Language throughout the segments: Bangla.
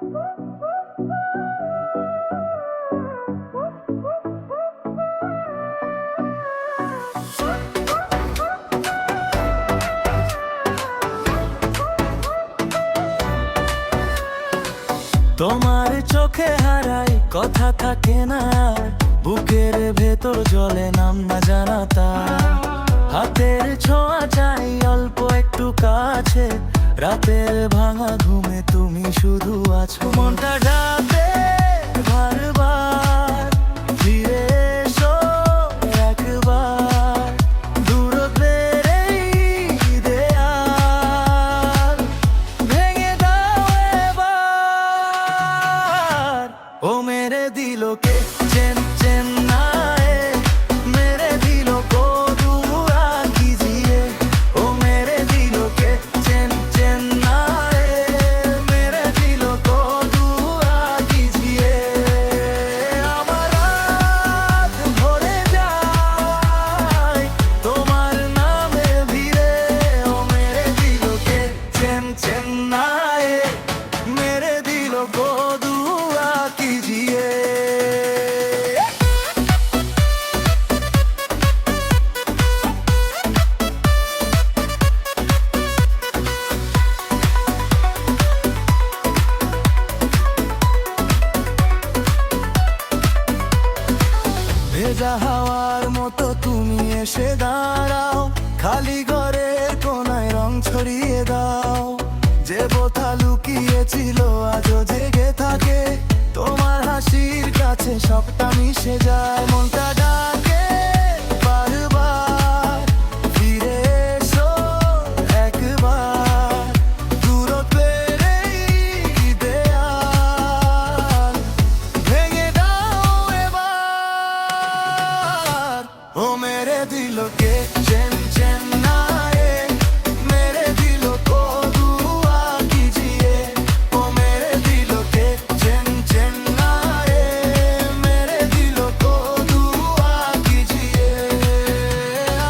তোমার চোখে হারাই, কথা থাকে না, বুকের ভেতর জলে নাম না জানা তার। হাতের ছোঁয়া চাই অল্প একটু কাছে, রাতের ভাঙা ঘুমে তুমি শুধু আছো। মনটা ডাকে বারবার, ফিরে এসো একবার, দূরত্বের এই দেয়াল ভেঙে দাও এবার। ও মেরে দিলো কে চেন চেন্নাই, মেরে দিলো কো দুয়া कीजिए। ও মেরে দিলো কে চেন চেন্নাই, মেরে দিলো কো দুয়া कीजिए। আমার রাত ভরে যায় তোমার নামে ভিড়ে। ও মেরে দিলো কে চেন চেন্নাই, মেরে দিলো কো দুয়া कीजिए। ভেজা হাওয়ার মতো তুমি এসে দাঁড়াও, খালি ঘরের কোনায় রং ছড়িয়ে দাও। যে বোথা লুকিয়েছিল আজও জেগে থাকে, তোমার হাসির কাছে সবটা মিশে যায়। মনটা ডাকে বারবার, ফিরে এসো একবার, দূরত্বের এই দেয়াল ভেঙে দাও এবার। ও মেরে দিলো কে চেন চেন্নাই, মেরে দিলো কো দুয়া कीजिए। ও মেরে দিলো কে চেন চেন্নাই, মেরে দিলো কো দুয়া कीजिए।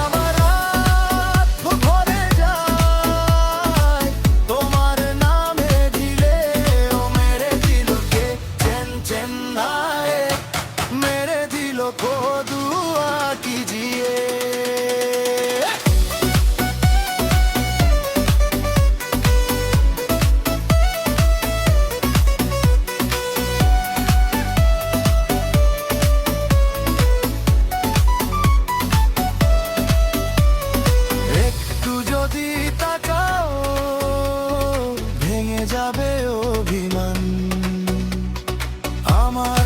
আমার রাত ভরে যায় তোমার নামে ঢিলে। ও মেরে দিলো কে চেন চেন্নাই, মেরে দিলো কো দুয়া कीजिए। একটু যদি তাকাও ভেঙে যাবে অভিমান। আমার